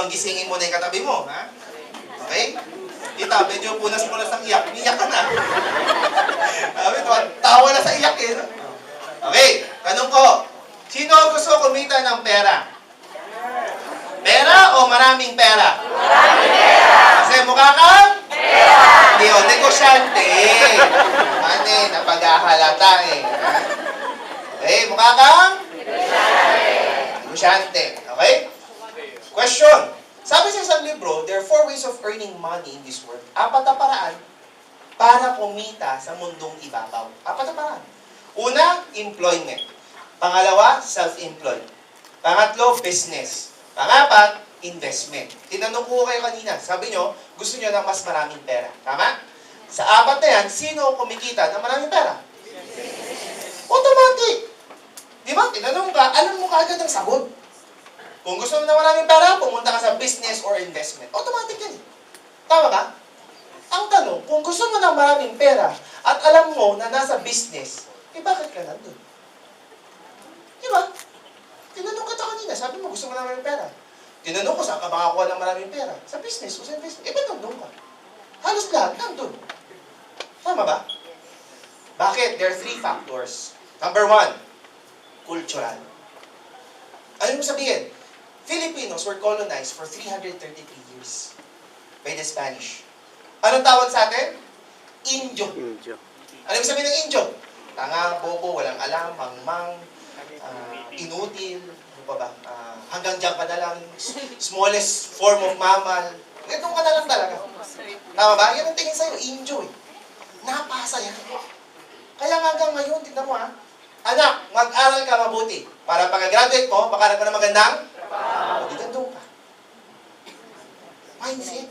bang gisingin mo na yung katabi mo, ha? Okay? Kita, medyo punas-punas ng iyak. Iyak ka na. Sabi, tawa na sa iyak eh. Okay, tanong ko. Sino gusto kumita ng pera? Pera o maraming pera? Maraming pera! Kasi mukha kang? Pera! Hindi o, negosyante. Ano eh, napag-ahalata eh. Okay, mukha kang? Negosyante. Okay? Question. Sabi sa isang libro, there are 4 ways of earning money in this world. 4 na paraan para kumita sa mundong ibabaw. 4 na paraan. Una, employment. Pangalawa, self-employed. Pangatlo, business. Pangapat, investment. Tinanong ko kayo kanina. Sabi nyo, gusto nyo ng mas maraming pera. Tama? Sa 4 na yan, sino kumikita ng maraming pera? Automatic. Di ba? Tinanong ka, alam mo kaagad ang sagot. Kung gusto mo ng maraming pera, pumunta ka sa business or investment. Automatic yan. Tama ba? Ang tanong, kung gusto mo ng maraming pera at alam mo na nasa business, eh bakit ka nandun? Di ba? Tinanong kita kanina, sabi mo gusto mo ng maraming pera. Tinanong ko, saan ka makakuha ng maraming pera? Sa business o sa investment. Eh, ba't nandun ka? Halos lahat nandun. Tama ba? Bakit? There are 3 factors. Number 1, cultural. Ano mo sabihin? Filipinos were colonized for 333 years by the Spanish. Anong tawag sa atin? Indio. Ano yung sabihin ng Indio? Tanga, bobo, walang alam, mangmang, inutil, ano pa ba? Hanggang dyan ka na lang, smallest form of mammal. Itong ka na lang talaga. Tama ba? Yan ang tingin sa'yo, Indio eh. Napasa yan. Kaya nga hanggang ngayon, tignan mo ha, anak, mag-aral ka mabuti. Para pag-graduate mo, makaroon ka na magandang di gandong ka. Mindset.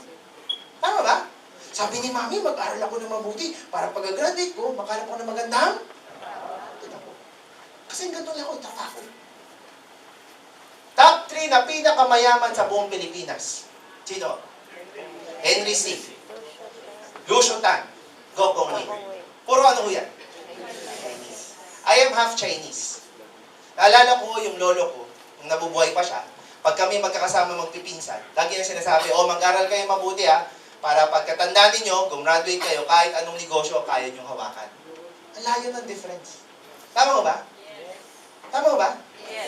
Tama ba? Sabi ni Mami, mag-aral ako na mabuti para pag-graduate ko, makaroon ko na magandang tignan ko. Kasi ang gandong ako, itaka ko. Top 3 na pinakamayaman sa buong Pilipinas. Sino? Henry C. Lucio Tan. Go Kong Lee. Puro ano ho yan? I am half Chinese. Naalala ko yung lolo ko, nung nabubuhay pa siya, pag kami magkakasama magpipinsan, lagi na sinasabi, mag-aral kayo mabuti para pagkatanda ninyo, gumraduate kayo, kahit anong negosyo, kaya niyong hawakan. Ang layo ng difference. Tama ko ba? Tama ko ba?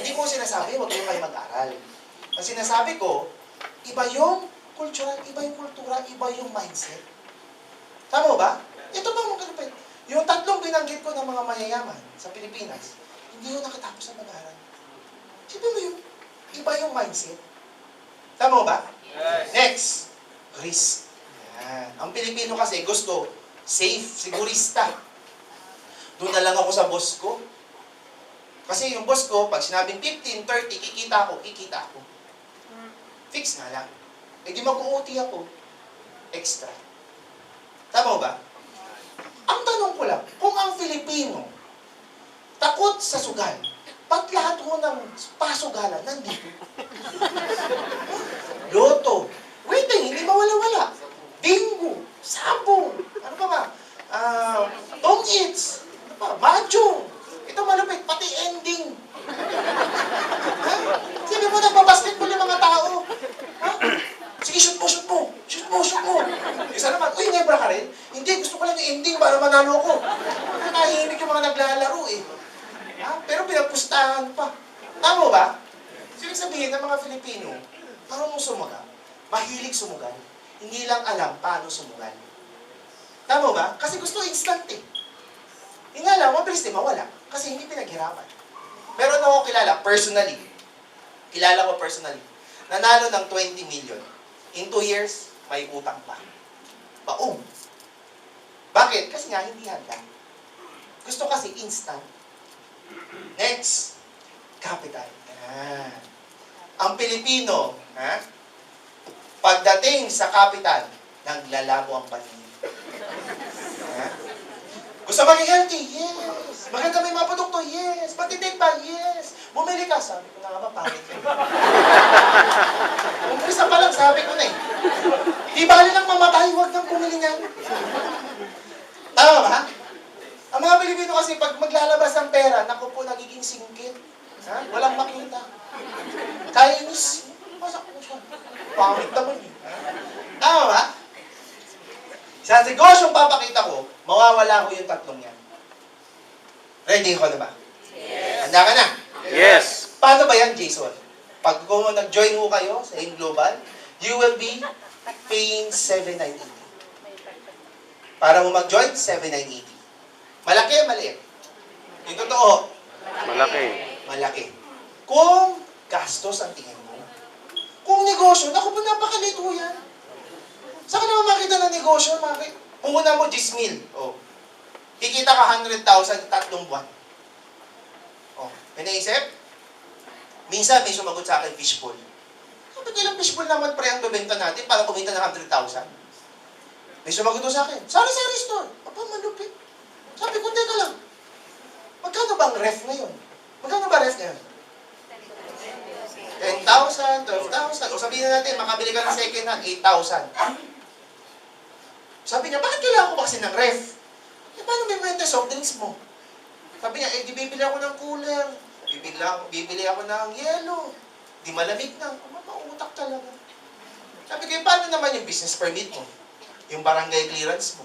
Hindi ko sinasabi, huwag kayo mag-aral. Ang sinasabi ko, iba yung cultural, iba yung kultura, iba yung mindset. Tama ba? Ito ba mga kalupit? Yung 3 binanggit ko ng mga mayayaman sa Pilipinas, hindi yun nakatapos sa mag-aaral. Sabi mo yun, iba yung mindset. Tama ba? Yes. Next, risk. Yan. Ang Pilipino kasi gusto safe, sigurista. Doon na lang ako sa boss ko. Kasi yung boss ko, pag sinabing 15, 30, kikita ako. Fix na lang. Eh di mag-uoti ako. Extra. Tama ba? Ang tanong ko lang, kung ang Filipino takot sa sugal, ba't lahat ho ng pasugalan nandito? Loto, waiting, hindi mawala-wala. Bingo, sabong, ano pa ba? Tong-its, ano pa? Mahjong. Ito malupit, pati ending. Ha? Sabi mo, nagbabasketball yung mga tao. Ha? Sige, shoot mo. Isa naman, uy, nebra ka rin? Hindi, gusto ko lang yung ending para manalo ko. Nahihimik yung mga naglalaro eh. Ha? Pero pinagpustahan pa. Tama ba? Ibig sabihin ng mga Filipino, marunong sumugal. Mahilig sumugal. Hindi lang alam paano sumugal. Tama ba? Kasi gusto instant eh. Hindi nga lang, mabilis din mawala. Kasi hindi pinaghirapan. Meron ako kilala, personally. Nanalo ng 20 million. In 2 years, may utang pa. Baong. Bakit? Kasi nga, hindi handa. Gusto kasi instant. Next, capital. Ang Pilipino, pagdating sa capital, naglalabo ang paningin. Gusto maging healthy? Yes. Maganda may mga produkto? Yes. Matitake ba? Yes. Bumili ka. Sabi ko na nga ba, pangit ka. Umpisa pa lang, sabi ko na eh. Di bali lang mamatay, huwag nang bumili niyan. Tama ba? Ang mga Pilipino kasi pag maglalabas ng pera, naku po, nagiging singkit. Walang makita. Kainis. Masak mo siya. Pangit naman yun. Tama ba? Sa negosyong papakita ko, mawawala ko yung tatlong yan. Ready ko na ba? Yes. Handa ka na? Yes. Paano ba yan, Jason? Pag kung nag-join mo kayo sa AIM Global, you will be paying 7,980. Para mo mag-join, 7,980. Malaki, maliit. Yung totoo, Malaki. malaki. Kung gastos ang tingin mo, kung negosyo, naku po, napakalito yan. Saan ka naman makita ng negosyo? Puhunan mo 10,000. Oh. Kikita ka 100,000 tatlong buwan. Oh. May naisip? Minsan may sumagot sa akin, fishbowl. Sabi ko, ilang fishbowl naman pre ang bebenta natin para kumita ng 100,000? May sumagot sa akin, sari-sari store. Apa, malupit. Sabi ko, teka lang. Magkano ba ang ref ngayon? Magkano ba ref ngayon? 10,000, 12,000. O sabihin na natin, makabili ka ng second hand, 8,000. Sabi niya, bakit kailangan ko ba kasi ng ref? Eh, paano may benta soft drinks mo? Sabi niya, di bibili ako ng cooler. Bibili ako ng yelo. Di malamig na. Mapautak talaga. Sabi ko, paano naman yung business permit mo? Yung barangay clearance mo?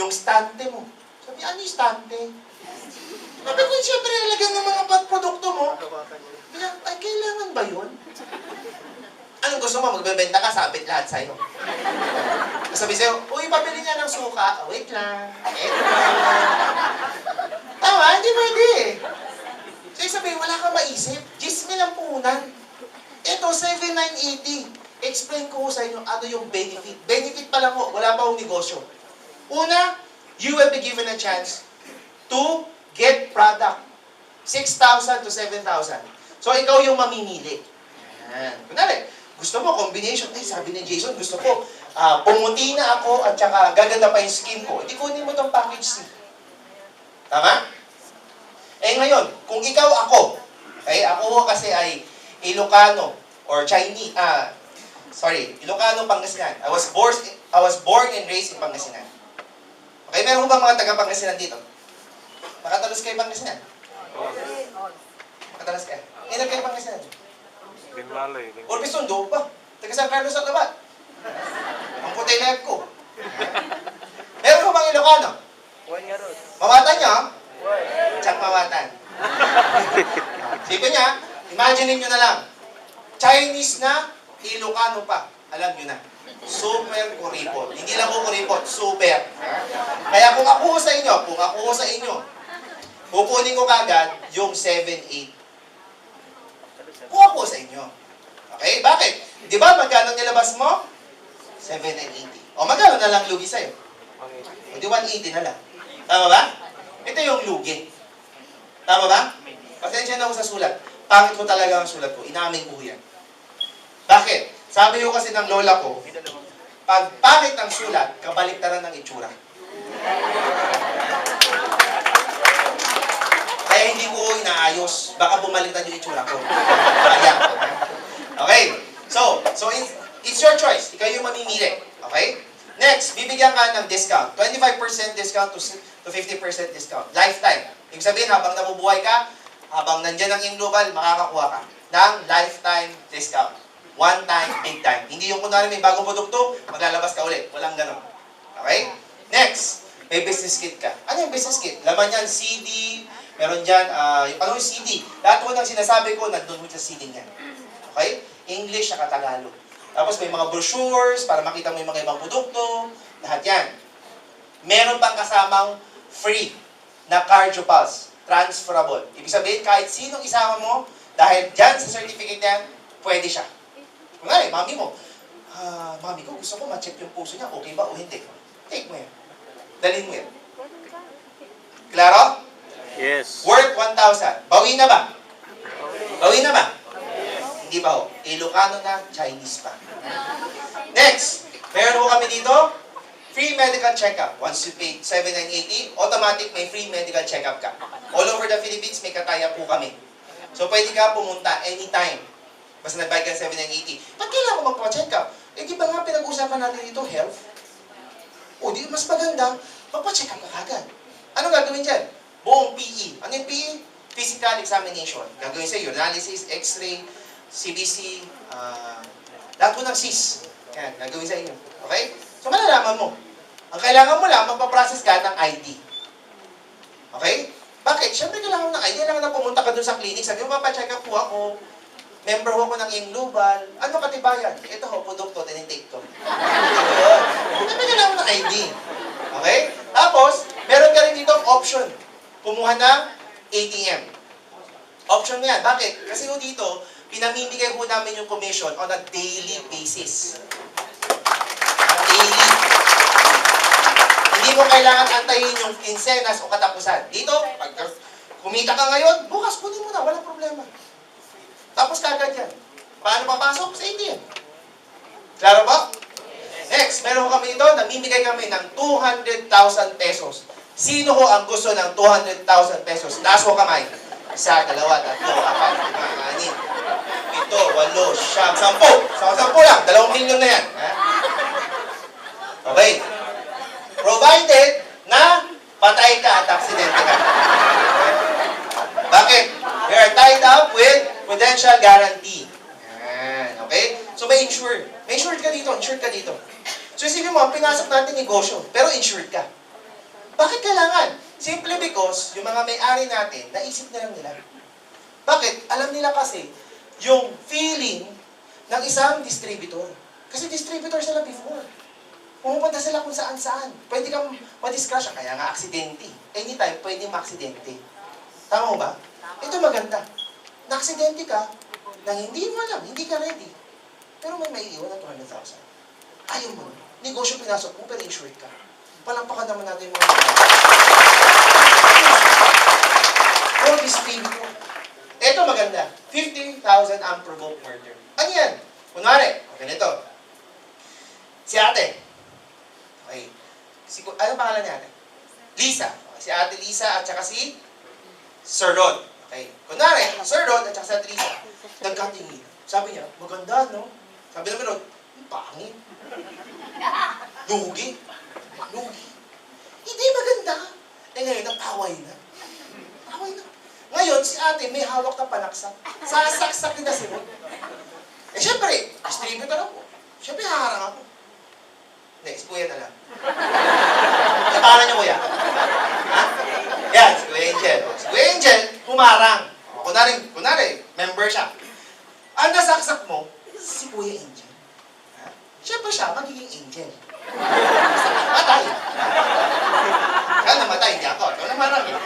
Yung stante mo? Sabi, ano yung stante? Sabi ko, siyempre, nalagyan ng mga produkto mo. Ay, kailangan ba yun? Anong gusto mo? Magbebenta ka, sabit lahat sa'yo. Sabi sa'yo, uy, pabili niya ng suka. Oh, wait lang. Tama, hindi pwede eh. So, sabi, wala kang maisip. 10,000 ang puhunan. Ito, 7,980. Explain ko sa inyo ano yung benefit. Benefit pa lang po, wala pa akong negosyo. Una, you will be given a chance to get product. 6,000 to 7,000. So, ikaw yung mamimili. Yan. Kunwari, gusto mo, combination. Ay, sabi ni Jason, gusto ko, pumuti na ako at saka gaganda pa yung skin ko. Hindi kunin mo itong package C. Tama? Eh ngayon, kung ikaw ako, okay, ako kasi ay Ilocano or Chinese, Ilocano, Pangasinan. I was born and raised in Pangasinan. Okay, meron ba mga taga Pangasinan dito? Makatalos kayo Pangasinan? Makatalos kayo? Ilan kayo Pangasinan? Binmalay. Orbisondo ba? Taga San Carlos at Labat. Ang puti life ko. Meron ko bang Ilocano? Mawatan niyo? Tsak mawatan. Sipin niya, imagine niyo na lang. Chinese na, Ilocano pa. Alam niyo na. Super kuripot. Hindi lang po kuripot, super. Kaya kung ako sa inyo, kukunin ko kagad yung 7,800. Kung ako sa inyo. Okay? Bakit? Di ba magkano nilabas mo? 7,980. O magkano na lang lugi sa'yo? O di 180 na lang. Tama ba? Ito yung lugi. Tama ba? Pasensya na ako sa sulat. Pangit ko talaga ang sulat ko. Inamin ko yan. Bakit? Sabi ko kasi ng lola ko, pag pangit ang sulat, kabaliktaran ng itsura. Kaya hindi ko inaayos. Baka bumaliktad yung itsura ko. Ayan. Okay? So it's your choice. Ikaw yung mamimili. Okay? Next, bibigyan ka ng discount. 25% discount to 50% discount. Lifetime. Ibig sabihin, habang nabubuhay ka, habang nandyan ang AIM Global, makakakuha ka ng lifetime discount. One time, big time. Hindi yung kunwari may bagong produkto, maglalabas ka ulit. Walang ganun. Okay? Next, may business kit ka. Ano yung business kit? Laman yan, CD, meron dyan, yung CD. Lahat ko ng sinasabi ko, nandun sa CD niyan. Okay? English at Tagalog. Tapos may mga brochures para makita mo yung mga ibang produkto. Lahat yan. Meron pang kasamang free na Cardio Pulse. Transferable. Ibig sabihin, kahit sinong isama mo, dahil dyan sa certificate yan, pwede siya. Kunwari, mami mo, mami ko, gusto ko ma-check yung puso niya, okay ba o hindi? Take mo yan. Dalhin mo yan. Klaro? Yes. Worth 1,000. Bawi na ba? Bawi na ba? Hindi ba ho? Ilocano na, Chinese pa. Next, meron ho kami dito, free medical checkup. Once you pay 7,980, automatic may free medical checkup ka. All over the Philippines, may kataya po kami. So, pwede ka pumunta anytime. Basta nagbayad ka 7,980. Ba't kailangan ko magpa-checkup? Eh, di ba nga pinag-usapan natin dito, health? O, di mas maganda, magpa-checkup ka agad. Ano gagawin dyan? Buong PE. Ano yung PE? Physical examination. Gagawin sa'yo, analysis, x-ray, CBC, Lahat po ng SIS. Yan, gagawin sa inyo. Okay? So, malalaman mo. Ang kailangan mo lang, magpaprocess ka ng ID. Okay? Bakit? Siyempre, kailangan mo ng ID. Kailangan na pumunta ka dun sa clinic. Sabi mo, papacheck up po ako. Member ho ako ng Ing Global. Ano katibayan? Ito ho, produkto, tinitake ko. Ayun. Siyempre, kailangan mo ng ID. Okay? Tapos, meron ka rin dito option. Kumuha ng ATM. Option mo yan. Bakit? Kasi ho dito, pinamimigay ho namin yung commission on a daily basis. Daily. Hindi mo kailangan antayin yung quincenas o katapusan. Dito, pag kumita ka ngayon, bukas kunin mo na, walang problema. Tapos kagad yan. Paano papasok? Sa ATM. Klaro ba? Next, meron kami ito, namimigay kami ng 200,000 pesos. Sino ho ang gusto ng 200,000 pesos? Taas ho kamay. 1, 2, 3, 4, 5, 6, 7, 8, 8, 10 lang. 2 milyon na yan. Ha? Okay. Provided na patay ka at aksidente ka. Bakit? We are tied up with prudential guarantee. Yan. Okay? So may insured. May insured ka dito. Insured ka dito. So isipin mo, pinasok natin negosyo, pero insured ka. Bakit kailangan? Simply because, yung mga may-ari natin, naisip na lang nila. Bakit? Alam nila kasi, yung feeling ng isang distributor. Kasi distributor sila before. Pumupunta sila kung saan-saan. Pwede kang madiscussion, kaya nga aksidente. Anytime, pwede ma-aksidente. Tama mo ba? Ito maganda. Na-aksidente ka, nang hindi mo alam, hindi ka ready. Pero may maiiwan na 200,000. Ayaw mo. Negosyo pinasok mo, pero insured ka. Palampakan naman natin yung mga for distributor. Ito maganda. 50,000 unprovoked murder. Ano yan? Kunwari, ganito. Si ate. Okay. Ano pangalan ni ate? Lisa. Okay. Si ate Lisa at saka si Sir Rod. Okay. Kunwari, Sir Rod at saka si Lisa. Nagkatingin. Sabi niya, maganda, no? Sabi namin Rod, pangit. Lugi. Lugi. Hindi maganda. Eh ngayon, nag-away na. Away na. Ngayon, si ate may hawak na panaksak. Sasaksak na si Rod. Eh syempre, distributor ako. Syempre, haharang ako. Next, kuya na lang. Ang pangalan niyo, kuya? Ha? Yan, si Kuya Angel. Si Kuya Angel, humarang. Kunwari, member siya. Ang nasaksak mo, si Kuya Angel. Ha? Syempre siya, magiging angel. Matay. Kaya namatay, hindi ako. Ito namarang eh.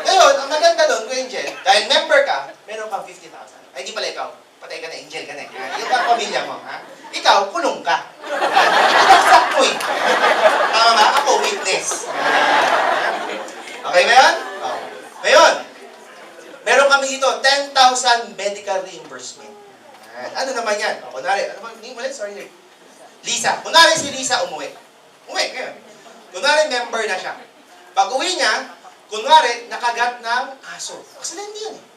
Ngayon, ang maganda doon, Kuya Angel, dahil member ka, meron kang 50,000. Ay, di pala ikaw. Patay ka na, angel ka na. Yung pang pamilya mo, ha? Ikaw, kulong ka. Itaksak mo eh. Tama ba? Ako, witness. Okay ba yan? Oh. Ngayon, meron kami dito, 10,000 medical reimbursement. Ano naman yan? Kunwari, ano ba? Hindi mo sorry. Lisa. Kunwari si Lisa umuwi. Umuwi, ngayon. Kunwari member na siya. Pag uwi niya, kunwari, nakagat ng aso. Aksidente yan eh.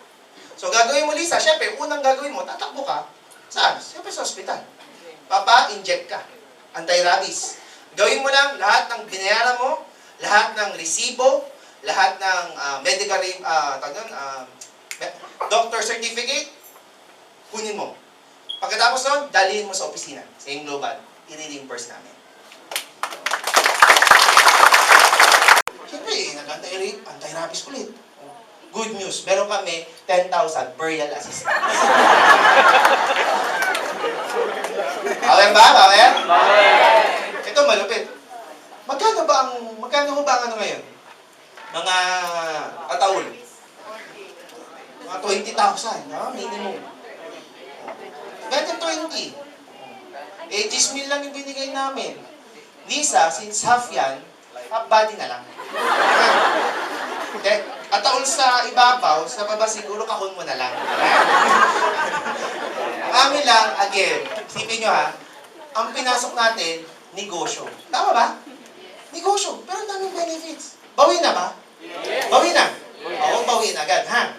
So, gagawin mo, Lisa, syempre, unang gagawin mo, tatakbo ka. Saan? Syempre sa ospital. Papa-inject ka. Anti-rabies. Gawin mo lang lahat ng binayaran mo, lahat ng resibo, lahat ng medical, doctor certificate, kunin mo. Pagkatapos nun, dalhin mo sa opisina, sa Ing Global. I-reimburse namin. Siyempre, anti-rabies ulit. Good news, meron kami 10,000 burial assistance. Okay ba? Okay? Ito malupit. Magkano ho ba ang ano ngayon? Mga kataul? Mga 20,000, no? Minimum. Better 20. Eh, 10,000 lang yung binigay namin. Lisa, since half yan, half body na lang. Kataul sa ibabaw, sa baba siguro kahon mo na lang. Ang amin lang, again, isipin nyo ha, ang pinasok natin, negosyo. Tama ba? Negosyo, pero ang daming benefits. Bawi na ba? Bawi na. Oo, bawi na agad, ha?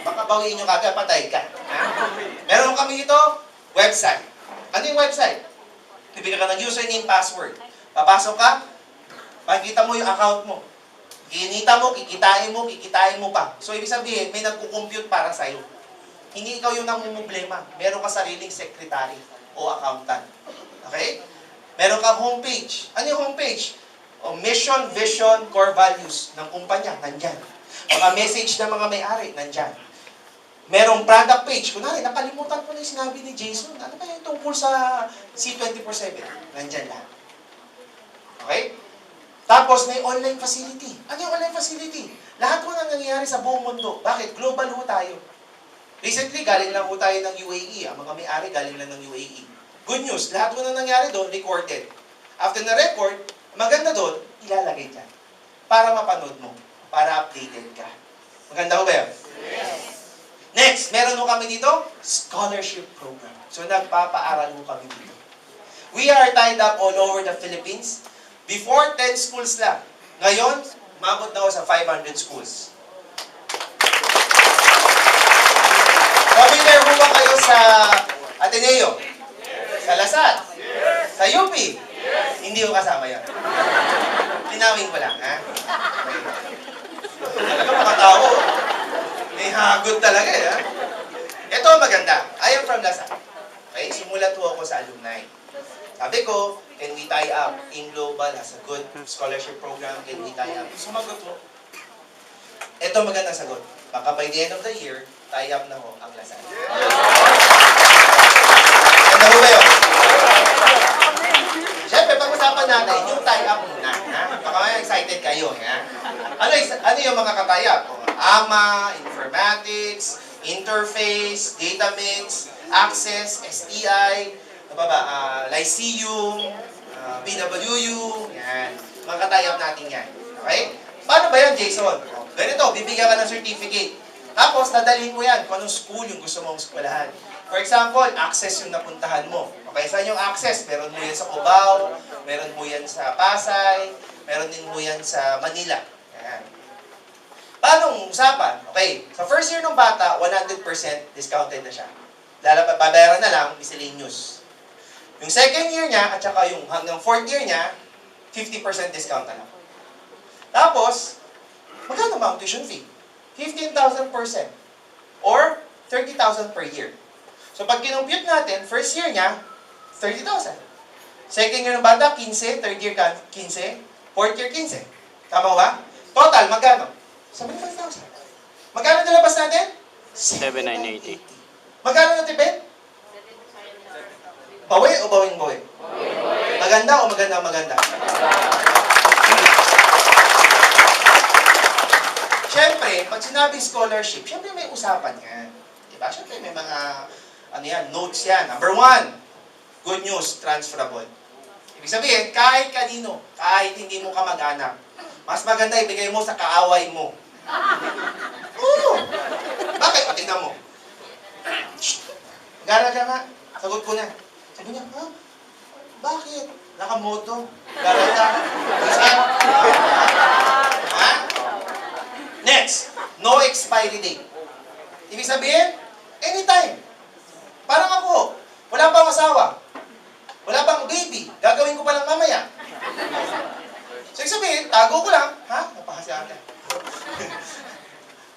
Baka bawiin nyo kagad, patay ka. Ha? Meron kami ito, website. Ano yung website? Bibigyan ka ng username, password. Papasok ka, makikita mo yung account mo. Kinita mo, kikitain mo pa. So, ibig sabihin, may nagkukompute para sa'yo. hindi ikaw yung namumblema. Meron ka sariling secretary o accountant. Okay? Meron kang homepage. Ano yung homepage? O mission, vision, core values ng kumpanya, nandyan. Mga message ng mga may-ari, nandyan. Merong product page. Kunwari, nakalimutan ko na yung sinabi ni Jason. Ano ba yung tungkol sa C24/7? Nandyan lahat. Okay? Tapos, may online facility. Ano yung online facility? Lahat po nang nangyayari sa buong mundo. Bakit? Global ho tayo. Recently, galing lang ho tayo ng UAE. Ang mga may-ari galing lang ng UAE. Good news, lahat po nang nangyari doon, recorded. After na record, maganda doon, ilalagay dyan. Para mapanood mo. Para updated ka. Maganda ho ba yun? Yes. Next, meron ho kami dito, scholarship program. So, nagpapaaral ho kami dito. We are tied up all over the Philippines. Before, 10 schools lang. Ngayon, mabot na ho sa 500 schools. Familiar ho ba kayo sa Ateneo? Sa Lasal? Sa UP? Hindi ko kasama yan. Linawin ko lang, ha? Talaga mga tao. May hagod talaga, ha? Ito maganda. I am from Lasal. Okay? Sumulat ho ako sa alumni. Sabi ko, can we tie up in global as a good scholarship program? Can we tie up? Sumagot ho. Ito magandang sagot. Baka by the end of the year, tie up na ho ang Lasal. Ganda ho ba yun? Siyempre, pag-usapan natin, yung tie-up muna. Ha? Baka may excited kayo. Ha? Ano yung mga ka-tie up? AMA, Informatics, Interface, Datamix, Access, STI, ano pa ba? Lyceum, PWU, yan. Mga ka-tie up natin yan. Okay? Paano ba yan, Jason? Ganito, bibigyan ka ng certificate. Tapos, dadalhin mo yan kung anong school yung gusto mong eskwelahan. For example, Access yung napuntahan mo. Okay, saan yung Access? Meron mo yan sa Cubao, meron mo yan sa Pasay, meron din mo yan sa Manila. Ayan. Paano usapan? Okay, sa first year ng bata, 100% discounted na siya. Babayaran na lang, miscellaneous. Yung second year niya, at saka yung hanggang fourth year niya, 50% discount na lang. Tapos, magkano ba ang tuition fee? 15,000%. Or 30,000 per year. So, pag kinumpute natin, first year niya, 30,000. Second year ng bata, 15. Third year, 15. Fourth year, 15. Tama ba? Total, magkano? 75,000. Magkano nilabas natin? 7,980. Magkano natipid? Bawi o bawing-bawi? Maganda o maganda? Siyempre, pag sinabi scholarship, siyempre may usapan yan. Diba? Siyempre may mga notes yan. Number 1, good news, transferable. Ibig sabihin, kahit kanino, kahit hindi mo kamag-anak, mas maganda ibigay mo sa kaaway mo. Oo. Bakit? O, tingnan mo. Mag-aral ka nga. Sagot ko na. Sabi niya, ha? Bakit? Nakamoto. Mag-aral ka. Saan? Ha? Next, no expiry date. Ibig sabihin, anytime. Parang ako, wala pang asawa. Wala pang baby. Gagawin ko pa lang mamaya. So, ibig sabihin, tago ko lang. Ha? Napakasi ata.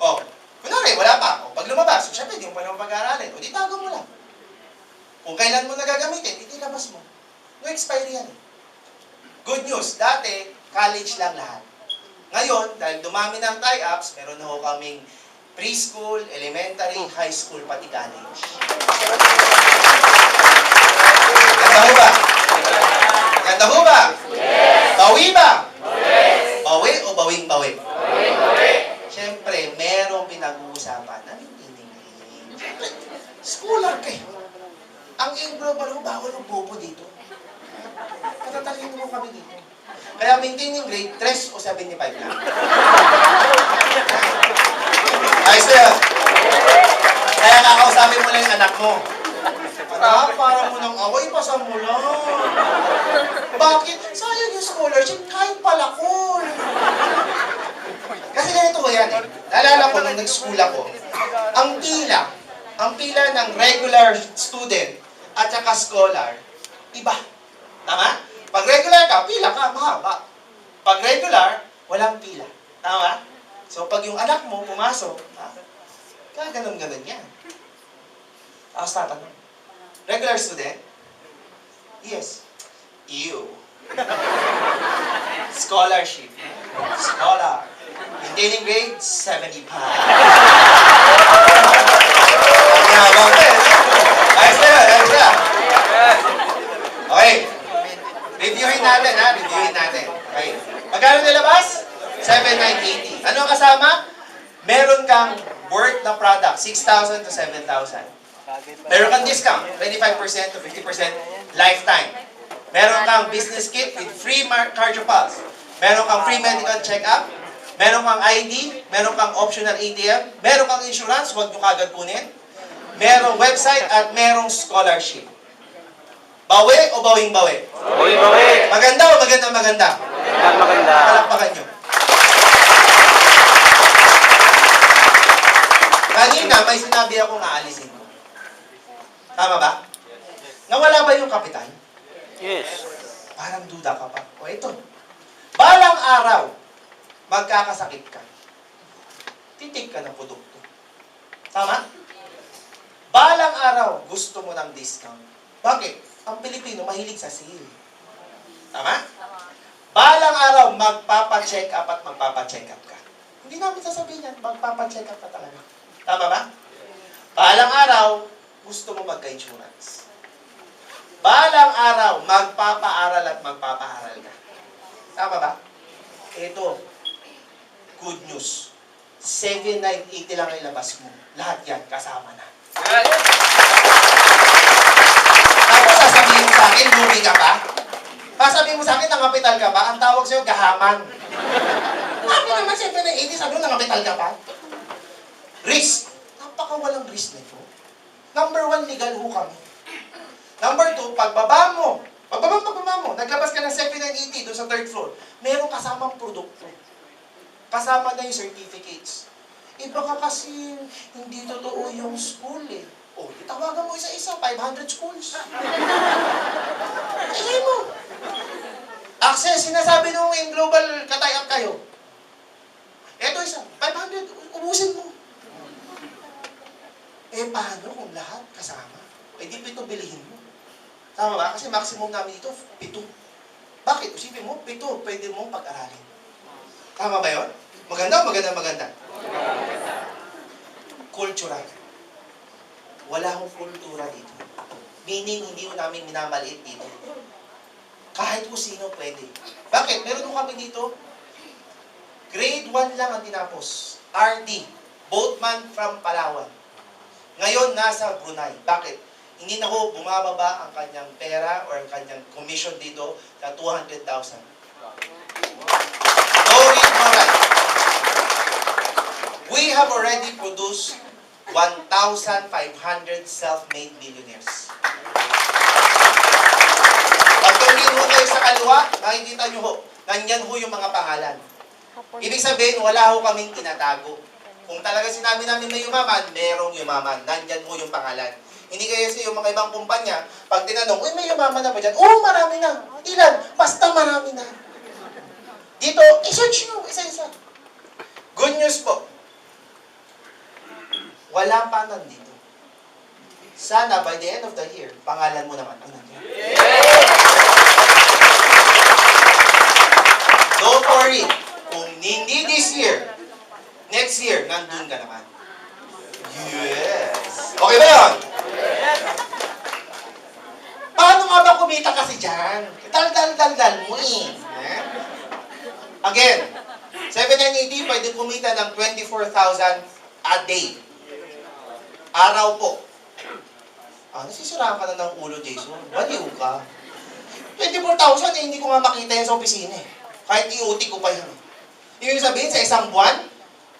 O, kunwari, wala pa. O, pag lumabas, syempre, hindi mo pa naman pag-aaralin. O, di tago mo lang. Kung kailan mo nagagamitin, itilabas mo. No expiry yan. Good news, dati, college lang lahat. Ngayon, dahil dumami ng tie-ups, meron na ho kaming preschool, elementary, high school, pati college. Ganda ho ba? Ganda ho ba? Yes! Bawi ba? Yes! Bawi o bawing-bawi? Bawi-bawi. Siyempre, merong pinag-uusapan. Ano yung hindi? Siyempre, scholar kayo. Ang global ho, bawal ang bobo dito. Patatalin mo kami dito. Kaya maintaining grade, 3 o 75 lang. Ayos na yun. Kaya kakausapin mo lang yung anak mo. Anak, para mo nang away, pasa mo lang. Bakit? Sayang yung scholarship, kahit palakol. Kasi ganito ko yan eh. Naalala ko nung nag-school ako, ang pila ng regular student at saka scholar, iba. Tama? Pag regular ka, pila ka, mahaba. Pag regular, walang pila. Tama? So, pag yung anak mo pumasok, gaganon-ganon yan. Tapos tatanong, regular student? Yes. You. Scholarship. Scholar. Maintaining grade, 75. Ang yabang ko eh. Ayos na yun, ayos na. Okay. Reviewin natin ha, reviewin natin. Okay. Magkano nilabas? 7,980. Ano ang kasama? Meron kang worth na product, 6,000 to 7,000. Meron kang discount, 25% to 50% lifetime. Meron kang business kit with free cardio pulse. Meron kang free medical check-up. Meron kang ID. Meron kang optional ATM. Meron kang insurance, huwag nyo kagad kunin. Merong website at merong scholarship. Bawi o bawing-bawi? Bawi-bawi. Maganda o maganda? Maganda. Palakpakan nyo. Kanina, may sinabi akong aalisin ko. Tama ba? Nawala ba yung kapital? Yes. Parang duda ka pa. O ito. Balang araw, magkakasakit ka. Titik ka ng produkto. Tama? Balang araw, gusto mo ng discount. Bakit? Ang Pilipino mahilig sa sale. Tama? Balang araw, magpapa-check up at magpapa-check up ka. Hindi namin sasabihin yan, magpapa-check up ka talaga. Tama ba? Balang araw, gusto mo magka-insurance. Balang araw, magpapaaral at magpapaaral ka. Tama ba? Ito, good news. 7,980 lang ilabas mo. Lahat yan, kasama na. Tapos sasabihin mo sa akin, lugi ka pa? Sasabihin mo sa akin, nangapital ka pa? Ang tawag sa'yo, gahaman. Sabi naman, 7,980, sabi mo, nangapital ka pa? Risk. Napakawalang risk nito. Number 1, legal ho kami. Number 2, pagbaba mo, naglabas ka ng 7,980 doon sa third floor, meron kasamang produkto. Kasama na yung certificates. Iba ka kasi, hindi totoo yung school eh. O, itawagan mo isa-isa, 500 schools. Isay mo. Access, sinasabi nung in global katay-up kayo. Eto isa, 500, ubusin mo. Eh, paano kung lahat kasama? Eh, di 7 bilihin mo. Tama ba? Kasi maximum namin dito, 7. Bakit? Isipin mo, 7, pwede mong pag-aralin. Tama ba yun? Maganda. Cultural. Wala akong kultura dito. Meaning, hindi ko namin minamaliit dito. Kahit kung sino pwede. Bakit? Meron ko kami dito, grade 1 lang ang tinapos. RD, boatman from Palawan. Ngayon, nasa Brunei. Bakit? Hindi na ho bumababa ang kanyang pera or ang kanyang commission dito sa 200,000. No read, no write. We have already produced 1,500 self-made millionaires. Pag tumingin ho kayo sa kaliwa, makikita nyo ho, nandyan ho yung mga pangalan. Ibig sabihin, wala ho kaming tinatago. Kung talaga sinabi namin may yumaman, merong yumaman. Nandyan ho yung pangalan. Hindi kaya sa yung mga ibang kumpanya, pag tinanong, uy, may yumaman na ba dyan? Oo, marami na. Ilan? Basta marami na. Dito, i-search nyo, isa-isa. Good news po. Wala pa nandito. Sana by the end of the year, pangalan mo naman ang nandiyan. Don't worry. Kung hindi this year, next year, nandun ka naman. Yes. Okay ba yun? Paano nga ba kumita kasi dyan? Dal mo eh. Again, 7,980 pwede kumita ng 24,000 a day. Araw po. Nasisiraan ka na ng ulo, Jason. Baliw ka. 24,000 eh, hindi ko nga makita yan sa opisina eh. Kahit i-OT ko pa yan. Ibig sabihin, sa isang buwan,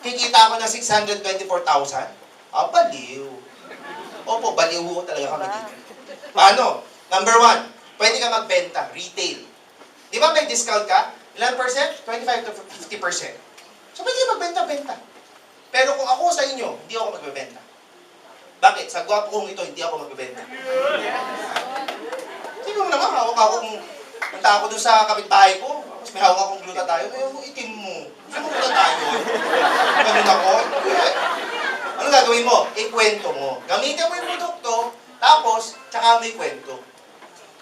kikita ako ng 624,000. Baliw. Opo, baliw ko talaga kami dito. Paano? Number 1, pwede ka magbenta, retail. Di ba may discount ka? Ilan percent? 25 to 50%. So, pwede ka magbenta-benta. Pero kung ako sa inyo, hindi ako magbebenta. Bakit? Sa gwapo kong ito, hindi ako magbebenta. Sige mo naman, hawak akong, punta ako dun sa kapitbahay ko. Mas may hawak akong gluta tayo. Itim mo. Gusto mo gluta tayo? Ganun ako? Ano Anong gagawin mo? Ikwento mo. Gamitin mo yung produkto, tapos, tsaka mo ikwento.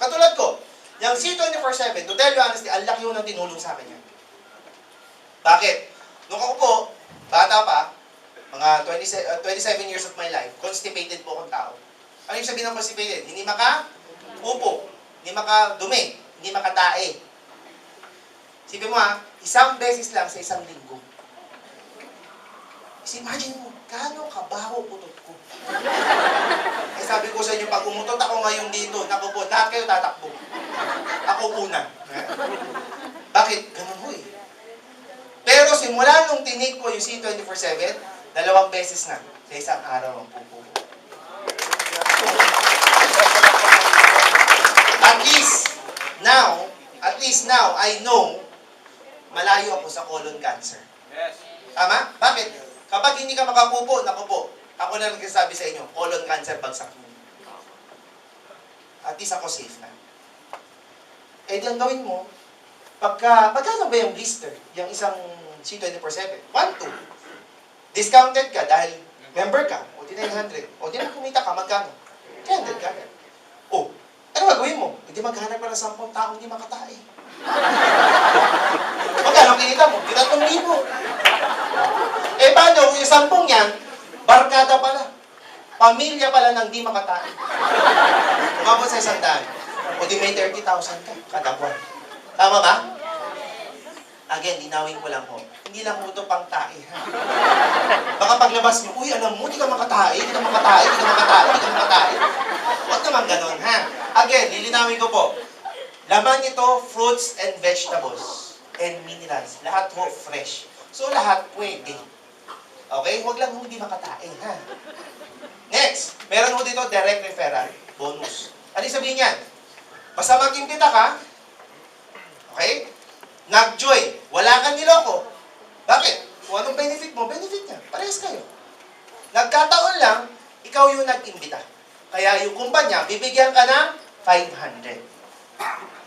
Katulad ko, yung C24/7, to tell you honestly, ang laki yun ng tinulong sa akin yan. Bakit? Nung ako po, bata pa, mga 27 years of my life, constipated po akong tao. Ano yung sabihin ng constipated? Hindi maka-upo, hindi maka-dumi, hindi makatae. Sipin mo isang beses lang sa isang linggo. Kasi imagine mo, gaano kabaho putot ko. Eh sabi ko sa inyo, pag umutot ako ngayon dito, naku po, lahat kayo tatakbo. Ako una. Bakit? Ganun ho eh. Pero simula nung tinig ko yung C24/7, 2 beses na sa isang araw ang pupo ko. At least now, I know, malayo ako sa colon cancer. Yes. Tama? Bakit? Kapag hindi ka makapupo, naku po, ako na nagsasabi sa inyo, colon cancer bagsak mo. At least ako safe na. Eh, di ang gawin mo, magkano ba yung blister? Yung isang C24/7? 1, 2. Discounted ka dahil member ka, o di 900. O di na kumita ka, magkano? 300 ka. O, ano gagawin mo? Hindi maghanap ka ng 10 taong hindi makatae. Magkano kinita mo? 3,000. Eh, paano? Yung 10 yan, barkada pala. Pamilya pala ng di makatae. Umabot sa 100. O di may 30,000 ka kada buwan. Tama ba? Again, linawin ko lang ho. Hindi lang ho ito pang tae. Ha? Baka paglabas mo, uy, alam mo, di ka makatae, di ka makatae, di ka makatae, di ka makatae. Huwag naman ganun, ha? Again, lilinawin ko po. Laman nito, fruits and vegetables and minerals. Lahat ho fresh. So, lahat pwede. Okay? Huwag lang ho hindi makatae, ha? Next, meron ho dito direct referral. Bonus. Ano yung sabihin yan? Basta mag-imbita ka, okay? Nag-join. Wala kang niloko. Bakit? Kung anong benefit mo, benefit niya. Parehas kayo. Nagkataon lang, ikaw yung nag-imbita. Kaya yung kumpanya, bibigyan ka ng 500.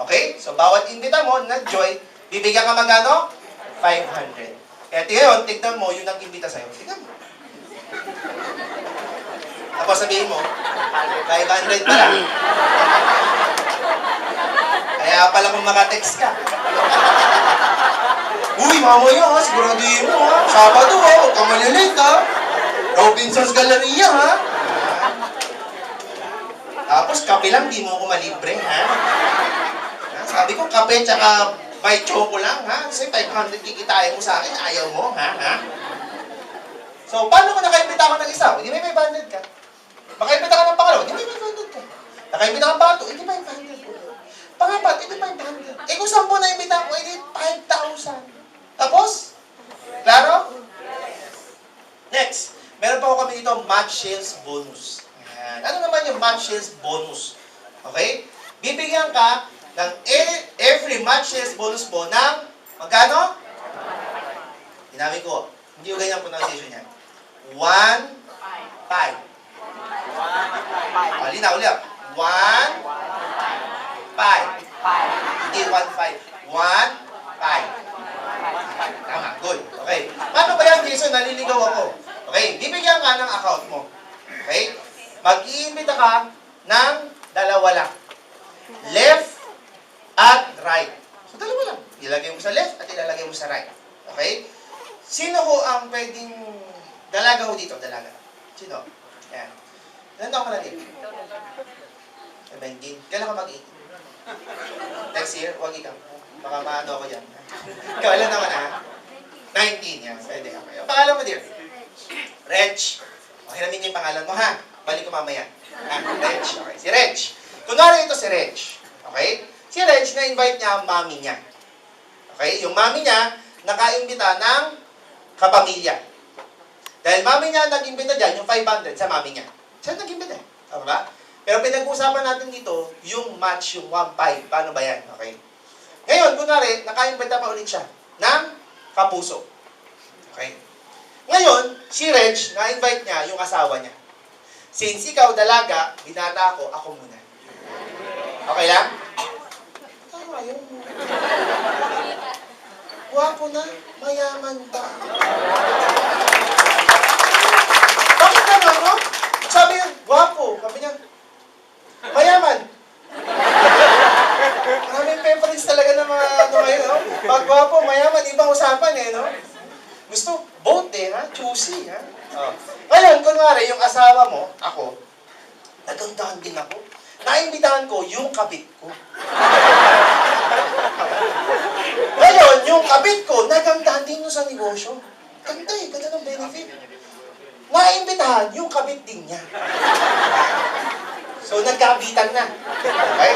Okay? So, bawat imbita mo, nag-join, bibigyan ka magkano? 500. Kaya ngayon, tignan mo yung nag-imbita sa'yo. Tignan mo. Tapos sabihin mo, 500 pa lang. Kaya pala kung makatext ka. Uy, mamaya siguraduhin mo Sabado huwag ka malilate Robinson's Galleria Tapos kape lang, di mo ako malibre Sabi ko, kape tsaka may choco lang Kasi 500 kikitain mo sa akin, ayaw mo So, paano kung nakaimbita ako ng isa? Hindi may 500 ka. Makaimbita ka ng pangalawa, hindi may 500 ka. Nakaimbita ka ng pangatlo, hindi may 500 ka. Pangapat, hindi 500. Eh kung 10 na imbita ko, hindi 5,000. Tapos? Klaro? Next, meron pa ko kami dito, match sales bonus. Ayan. Ano naman yung match sales bonus? Okay? Bibigyan ka ng every match sales bonus mo ng magkano? Hinabi ko, hindi ko ganyan pronunciation yan. 1, 5. Alina, ulit. 1, 5. Hindi 1, 5. 1, 5. Tama, good. Okay. Paano ba yan, Jason? Naliligaw ako. Okay, bibigyan ka ng account mo. Okay? Mag-iimbita ka ng 2 lang. Left at right. So, 2 lang. Ilalagay mo sa left at ilalagay mo sa right. Okay? Sino ho ang pwedeng dalaga ho dito? Dalaga. Sino? Ayan. Ilan taong ka na dito? 17. Kailan ka mag-18? Next year, huwag ikaw. Baka maano ako dyan. Ikaw, ilan naman 19. Yan, pwede. Okay. Ang pangalan mo, dear? Reg. Okay, namin yung pangalan mo, ha? Balik ko mamaya. Reg. Okay, si Reg. Kunwari ito si Reg. Okay? Si Reg, na-invite niya ang mami niya. Okay? Yung mami niya, nakaimbita ng kapamilya. Dahil mami niya nag-imbita dyan, yung 500 sa mami niya. Siya nag-imbita. Tama ba? Pero pinag-uusapan natin dito, yung match, yung 1-5. Paano ba yan? Okay? Ngayon, kunwari, nakaimbita pa ulit siya ng kapuso. Okay? Ngayon, si Reg, na-invite niya yung asawa niya. Since ikaw dalaga, binata ako muna. Okay lang? Tama yun. Wapo na, mayaman pa. Bakit no? Sabi niya, gwapo. Sabi niya, mayaman. Maraming preference talaga ng mga ano ngayon, no? Pag gwapo, mayaman, ibang usapan eh, no? Gusto, both eh, ha? Choosy, ha? Oh. Ngayon, kunwari, yung asawa mo, ako, nagandahan din ako. Naimbitahan ko yung kabit ko. Ngayon, yung kabit ko, nagandahan din yun sa negosyo. Ganda eh, ganda ng benefit. Naimbitahan yung kabit din niya. So, nagkabitan na. Okay?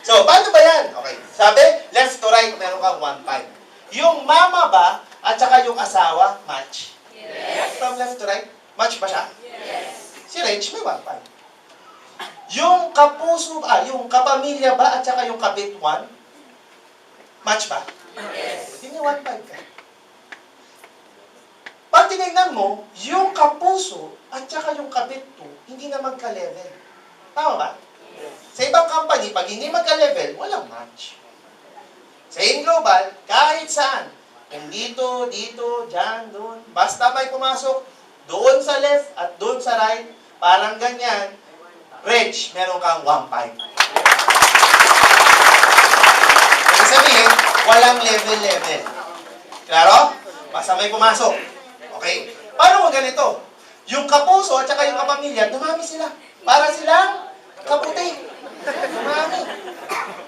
So, paano ba yan? Okay. Sabi, left to right, meron kang 1-5. Yung mama ba, at saka yung asawa, match? Yes. From left to right, match ba siya? Yes. Si Reg, may 1-5. Yung kapuso, yung kapamilya ba, at saka yung kabit 1, match ba? Yes. Hindi 1-5 ka. Pag tinignan mo, yung kapuso, at saka yung kabit 2, hindi na magka-level. Tama ba? Sa ibang company, pag hindi magka-level, walang match. Sa global, kahit saan, kung dito, dito, dyan, doon, basta may pumasok, doon sa left at doon sa right, parang ganyan, Reg, meron kang 1-5. Ibig sabihin, walang level-level. Klaro? Basta may pumasok. Okay. Paano kung ganito? Yung kapuso at saka yung kapamilya, dumami sila. Para silang kaputi. Dumami.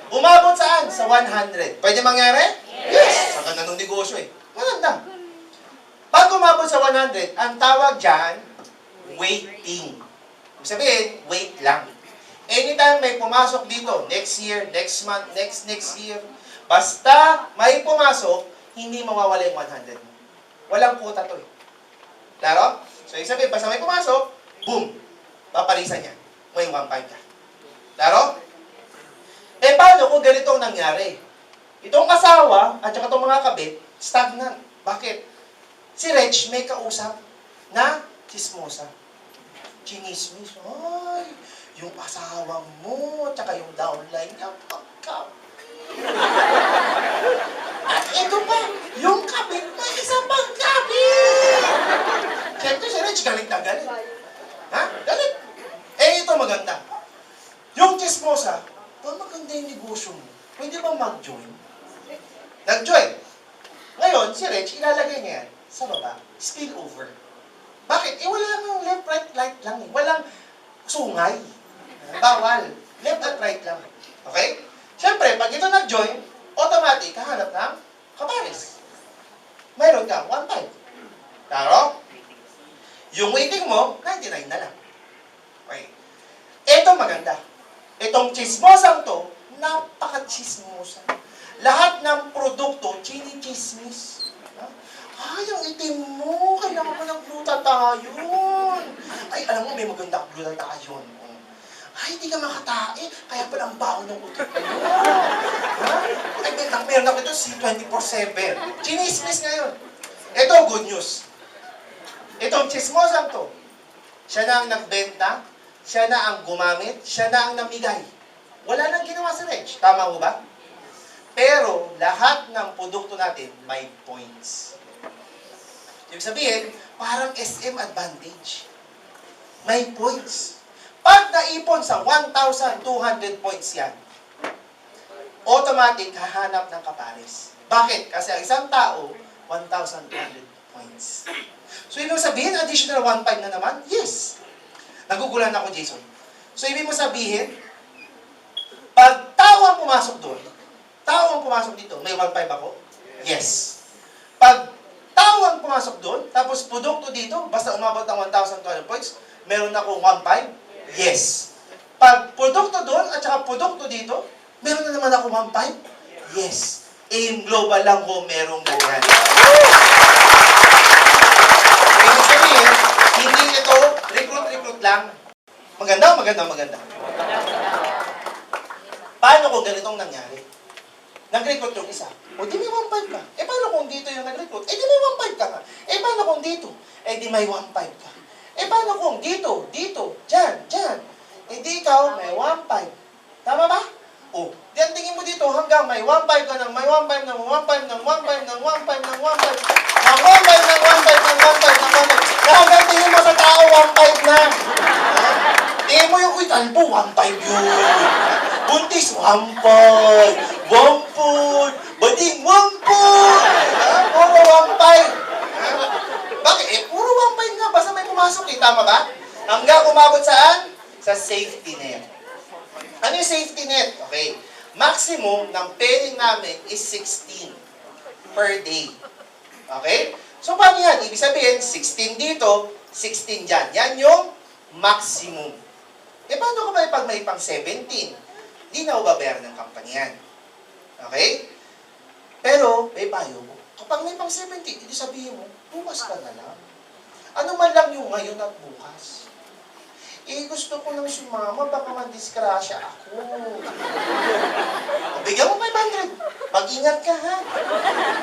Umabot saan? Sa 100. Pwede mangyari? Yes! Sa ganda ng negosyo eh. Maganda. Pag umabot sa 100, ang tawag dyan, waiting. Ibig sabihin, wait lang. Anytime may pumasok dito, next year, next month, next year, basta may pumasok, hindi mawawala yung 100. Walang quota to eh. Klaro? So, ibig sabihin, basta may pumasok, boom! Papalisan niya. May 1.5 ka. Klaro? Eh, paano kung ganito ang nangyari? Itong asawa at saka itong mga kabit, stagnant. Bakit? Si Reg may kausap na chismosa. Chinismis. Ay, yung asawa mo, at saka yung downline niya, pagka. At ito pa, yung kabit, may isa pang kabit! Siyempre si Reg, galit na galit. Ha? Galit. Eh, ito maganda. Yung chismosa, maganda yung negosyo mo. Pwede ba mag-join? Nag-join. Ngayon, si Reg, ilalagay niya yan sa baba. Spill over. Bakit? Eh, wala nang left, right, right lang eh. Walang sungay. Bawal. Left at right lang. Okay? Siyempre, pag ito nag-join, automatic, kahanap ng kapares. Mayroon kang 1.5. Taro? Yung waiting mo, 99 na lang. Okay. Ito maganda. Itong chismosang to, napaka-chismosa. Lahat ng produkto, chini-chismis. Ay, ang itim mo, kailangan mo ng glutathione. Ay, alam mo, may magandang glutathione. Ay, hindi ka makatae, kaya pala ang baho ng utot ko. Ay, meron ako ito, C24/7. Chinismis ngayon. Ito, good news. Itong chismosang to, siya na ang nagbenta, siya na ang gumamit, siya na ang namigay. Wala nang ginawa si Reg. Tama mo ba? Pero, lahat ng produkto natin may points. Ibig sabihin, parang SM advantage. May points. Pag naipon sa 1,200 points yan, automatic hahanap ng kapares. Bakit? Kasi ang isang tao, 1,200 points. So, ibig sabihin, additional 1.5 na naman? Yes. Nagugulan ako, Jason. So, ibig mo sabihin, pag tao ang pumasok doon, tao ang pumasok dito, may 1.5 ako? Yes. Pag tao ang pumasok doon, tapos produkto dito, basta umabot ng 1,200 points, meron akong 1.5? Yes. Pag produkto doon, at saka produkto dito, meron na naman ako 1.5? Yes. Aim global lang ko, merong ganyan. Ibig sabihin, hindi ito recruit lang. Maganda. Paano kung ganitong nangyari? Nag-recruit yung isa. O, di may 1.5 ka. Eh, paano kung dito yung nag-recruit? Eh, di may 1.5 ka. Eh, paano kung dito? Eh, di may 1.5 ka. Eh, paano kung dito, dyan? Eh, di ikaw, may 1.5. Tama ba? O, di ang tingin mo dito, hanggang hanggang may 1.5 ka ng may 1.5 ng 1.5 ng 1.5 ng 1.5 ng 1.5 ng 1.5 ng 1.5 ng 1.5 ng 1.5 na hanggang tingin mo sa tao 1.5 na. Tingin mo yung, uy, talbo, 1.5 yun. Buntis, 1.5. Wampun. Bading, 1.5. Puro 1.5. Bakit? Puro 1.5 nga. Basta may pumasok eh. Tama ba? Hanggang umabot saan? Sa safety net. Ano yung safety net? Okay. Maximum ng paying namin is 16 per day. Okay? So, paano yan? Ibig sabihin, 16 dito, 16 dyan. Yan yung maximum. Paano ko ba pag may pang 17? Hindi na ubabayaran ng company yan. Okay? Pero, may payo mo. Kapag may pang 17, hindi sabihin mo, bukas ka na lang. Ano man lang yung ngayon at bukas. Gusto ko lang sumama, baka mandiskrasya ako. Bigyan mo 500. Mag-ingat ka, ha?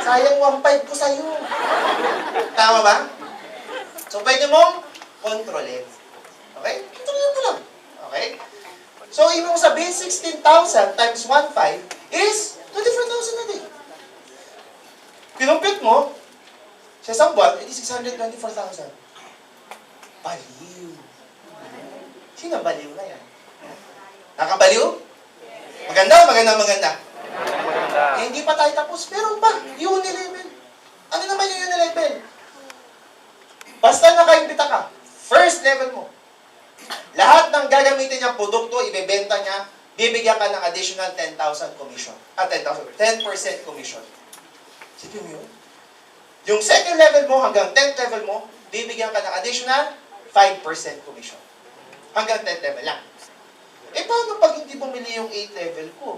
Sayang 1.5 ko sa'yo. Tama ba? So, pwede mong kontrolin. Okay? Kontrolin mo lang. Okay? So, ibig sabihin, 16,000 times 1.5 is 24,000 a day. Pinumpit mo, sa isang buwan, edi 624,000. Baliw. Sino baliw na yan? Nakabaliw? Maganda, maganda, maganda. Maganda. Hindi pa tayo tapos. Meron pa. Unilevel. Ano naman yung Unilevel? Basta nakaimbita ka. First level mo. Lahat ng gagamitin niyang produkto, ibebenta niya, bibigyan ka ng additional 10,000 commission. 10% commission. Sige mo yun. Yung second level mo hanggang 10th level mo, bibigyan ka ng additional 5% commission. Hanggang 10th level lang. Paano pag hindi bumili yung 8th level ko?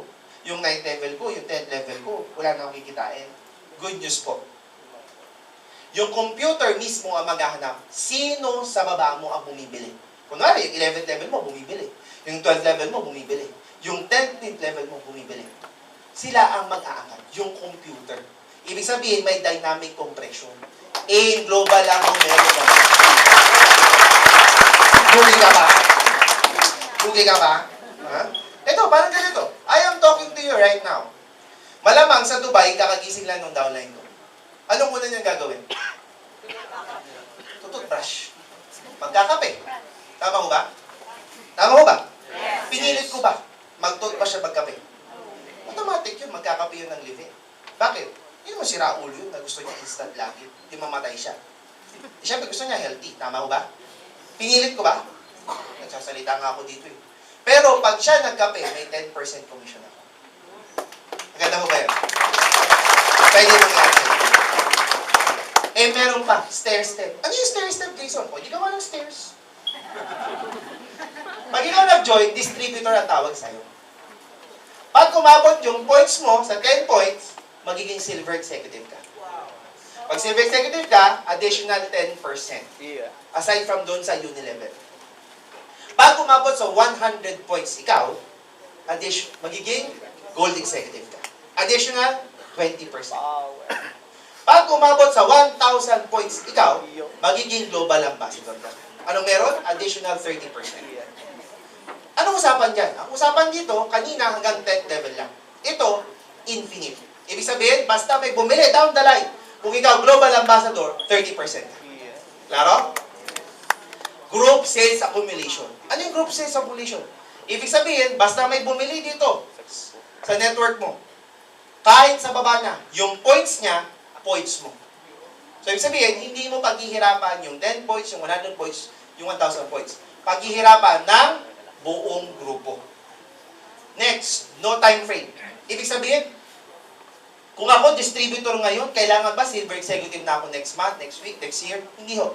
Yung 9th level ko, yung 10th level ko, wala na akong kikitain. Good news po. Yung computer mismo ang maghahanap, sino sa baba mo ang bumibili. Kunwari, yung 11th level mo, bumibili. Yung 12th level mo, bumibili. Yung 10th level mo, bumibili. Sila ang mag-aangat, yung computer. Ibig sabihin, may dynamic compression. Global lang kung meron ka. Lugi ka ba? Lugi ka ba? Ha? Ito, parang ganito. I am talking to you right now. Malamang sa Dubai, kakagising lang ng downline ko. Anong una niyang gagawin? Tututbrush. Magkakape. Tama mo ba? Tama mo ba? Yes. Pinilit ko ba? Magtutbrush siya magkape. Automatic yun, magkakape yun ng living. Bakit? Hindi naman si Raul yun na gusto niya instant lagi. Hindi mamatay siya. Siyempre gusto niya healthy. Tama mo ba? Pinilit ko ba? Nagsasalita nga ako dito eh. Pero pag siya nagkape, may 10% commission ako. Maganda mo ba yun? Pwede mo nga. Meron pa, stair-step. Ano yung stair-step, Jason? Hindi ka ng stairs. Pag ikaw nag-join, distributor ang tawag sa'yo. Pag kumabot yung points mo sa 10 points, magiging silver executive ka. Pag silver executive ka, additional 10%. Aside from doon sa Unilevel. Pag umabot sa 100 points ikaw, magiging gold executive ka. Additional 20%. Pag umabot sa 1,000 points ikaw, magiging global ambassador ka. Anong meron? Additional 30%. Anong usapan dyan? Ang usapan dito, kanina hanggang 10th level lang. Ito, infinite. Ibig sabihin, basta may bumili down the line, kung ikaw global ambassador, 30%. Klaro? Group sales accumulation. Ano yung group sales accumulation? Ibig sabihin, basta may bumili dito sa network mo, kahit sa baba na, yung points niya, points mo. So, ibig sabihin, hindi mo paghihirapan yung 10 points, yung 100 points, yung 1,000 points. Paghihirapan ng buong grupo. Next, no time frame. Ibig sabihin, kung ako distributor ngayon, kailangan ba silver executive na ako next month, next week, next year? Hindi ho.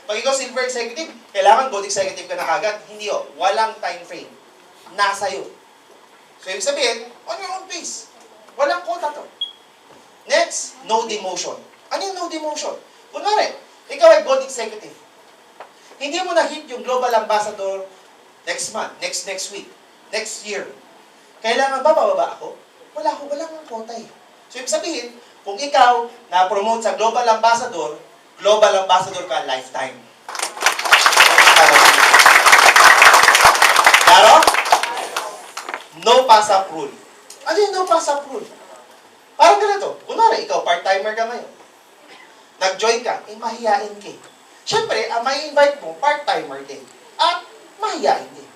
Pag ikaw silver executive, kailangan gold executive ka na kagad? Hindi ho. Walang time frame. Nasa iyo. So, ibig sabihin, on your own pace. Walang quota to. Next, no demotion. Ano yung no demotion? Kunwari, ikaw ay gold executive. Hindi mo na-hit yung global ambassador next month, next week, next year. Kailangan ba bababa ako? Wala ang quota eh. So, ibig sabihin, kung ikaw na-promote sa global ambassador ka lifetime. Claro? No pass-up rule. Ano yung no pass up rule? Parang ganito. Kunwari, ikaw part-timer ka ngayon. Nag-join ka, mahihain ka. Siyempre, ang may invite mo, part-timer din. At mahihain din.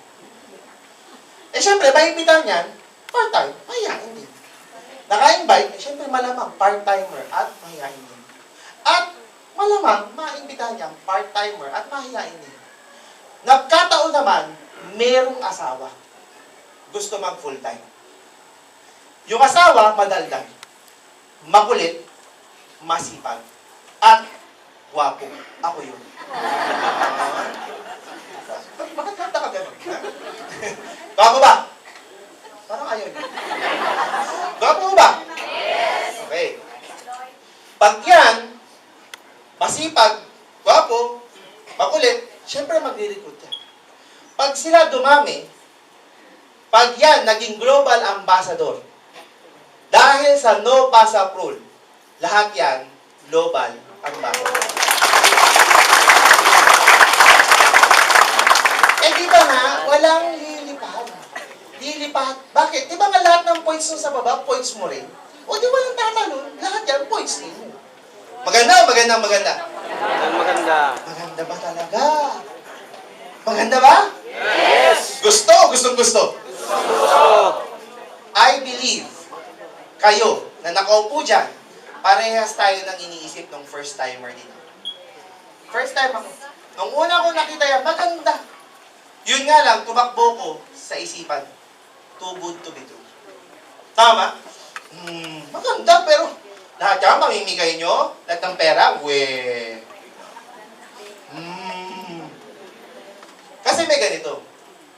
Siyempre, maimbitahan yan, part-time, mahihain din. Naka-invite, siyempre malamang part-timer at mahihain din. At malamang, maimbitahan niya part-timer at mahihain din. Nagkataon naman, merong asawa. Gusto mag full-time. Yung asawa, madaldal. Makulit, masipag, at gwapo. Ako yun. Bakit kanta ka gano'n? Gwapo ba? Parang ayaw niya. Gwapo ba? Yes! Okay. Pag yan, masipag, gwapo, makulit, syempre magre-recruit yan. Pag sila dumami, pag yan naging global ambassador, dahil sa no pass up rule, lahat yan, global ambassador. Di ba nga, walang lilipat. Lilipat. Bakit? Di ba nga lahat ng points sa baba, points mo rin? O di walang tatalon, lahat yan, points din mo. Maganda, maganda, maganda. Maganda. Maganda ba talaga? Maganda ba? Yes! Gusto, gustong gusto. I believe, kayo, na nakaupo dyan, parehas tayo nang iniisip ng first timer dito. First time ako. Nung una ko nakita yan, maganda. Yun nga lang, tumakbo ko sa isipan. Too good to be true. Tama? Maganda, pero lahat yan, mamimigay nyo, lahat ng pera, Kasi may ganito.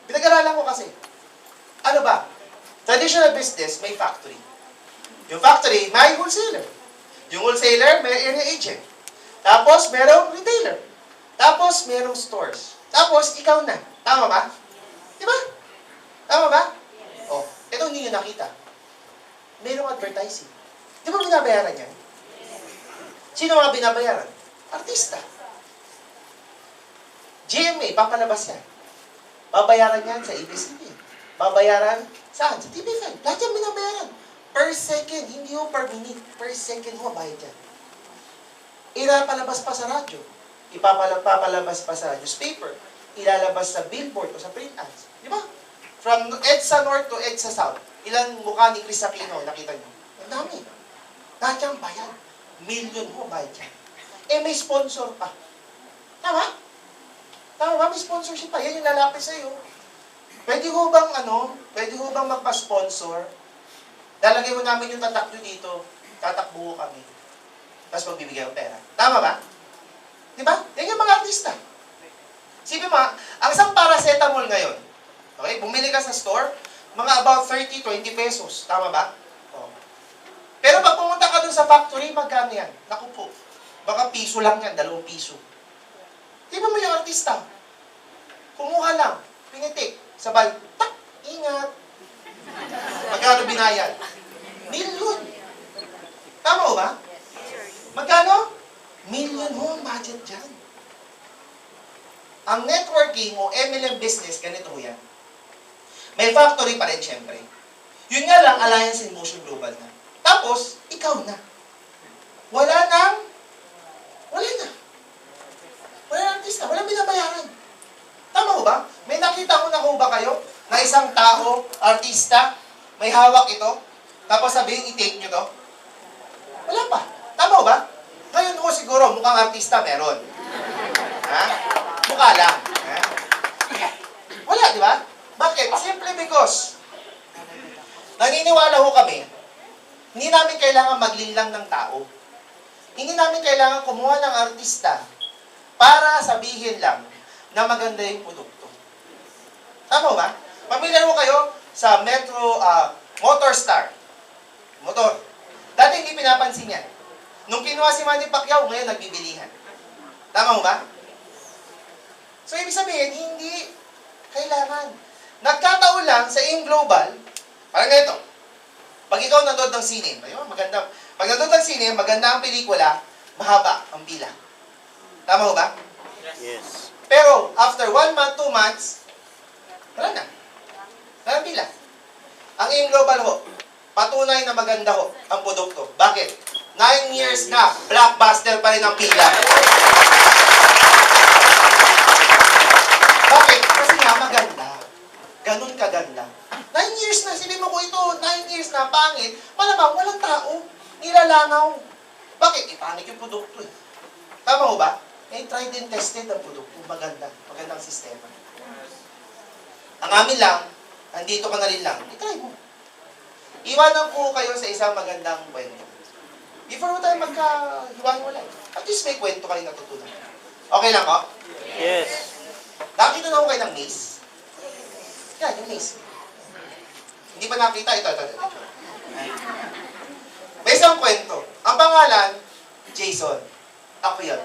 Pinag-aralan ko kasi. Ano ba? Traditional business, may factory. Yung factory, may wholesaler. Yung wholesaler, may area agent. Tapos, merong retailer. Tapos, merong stores. Tapos, ikaw na. Tama ba? Di ba? Tama ba? Oh, ito hindi nyo nakita. Merong advertising. Di ba binabayaran yan? Sino mga binabayaran? Artista. GMA, papalabas yan. Babayaran yan sa ABS-CBN. Babayaran saan? Sa TV5. Lahat yan binabayaran. Per second, hindi ho per minute. Per second ho, bayad yan. Ipapalabas pa sa radyo. Ipapalabas pa sa newspaper. Ilalabas sa billboard o sa print ads. Di ba? From EDSA North to EDSA South. Ilan mukha ni Chris Aquino, nakita nyo? Ang dami. Lahat yan bayad. Million ho, bayad yan. May sponsor pa. Tama? Tama ba? May sponsorship pa. Yan yung lalapit sa'yo. Pwede ho bang magpa-sponsor? Lalagay mo namin yung tatak nyo dito. Tatakbo kami. Tapos magbibigay ng pera. Tama ba? Di ba? Yan yung mga artista. Sige ma, ang isang paracetamol ngayon, okay, bumili ka sa store, mga about 30, 20 pesos. Tama ba? Oh. Pero pag pumunta ka dun sa factory, magkano yan? Naku po, baka piso lang yan, 2 piso. Di ba mo yung artista? Kumuha lang, pinitik, sabay, tak, ingat. Magkano binayad? Million. Tama ba? Magkano? Million ho ang budget dyan. Ang networking o MLM business, ganito yan. May factory pa rin, syempre. Yun nga lang, Alliance in Motion Global na. Tapos, ikaw na. Wala nang artista, walang binabayaran. Tama ho ba? May nakita ko na ho ba kayo na isang tao, artista, may hawak ito, tapos sabihin, i-take nyo to? Wala pa. Tama ho ba? Ngayon ho siguro, mukhang artista meron. Ha? Mukha lang. Ha? Wala, di ba? Bakit? Simply because, naniniwala ho kami, hindi namin kailangan maglinlang ng tao. Hindi namin kailangan kumuha ng artista para sabihin lang na maganda yung produkto. Tama ba? Pamilyar ho kayo sa Metro Motor Star. Motor. Dati hindi pinapansin yan. Nung kinuha si Manny Pacquiao, ngayon nagbibilihan. Tama mo ba? So, ibig sabihin, hindi kailangan. Nagkataon lang sa AIM Global, parang ganito. Pag ikaw nanood ng sine, ayun, maganda. Pag nanood ng sine, maganda ang pelikula, mahaba ang pila. Tama mo ba? Yes. Pero, after 1 month, 2 months, wala na. Wala ang pila. Ang AIM Global ho, patunay na maganda ho ang produkto. Bakit? 9 years na, blockbuster pa rin ang pila. Bakit? Kasi nga maganda. Ganun kaganda. 9 years na, sabi mo ko ito, 9 years na, pangit, malamang walang tao, nilalangaw. Bakit? Pangit yung produkto eh. Tama ho ba? Eh, tried and tested ang produkto. Maganda. Magandang sistema. Ang amin lang, andito ka na rin lang, itry mo. Iwanan ko kayo sa isang magandang kwento. Before mo tayo magkahiwa-hiwalay, at least may kwento kayo natutunan. Okay lang ko? Yes. Nakita na ko kayo ng maze? Yan, yung maze. Hindi pa nakita, ito. May isang kwento. Ang pangalan, Jason. Ako yun.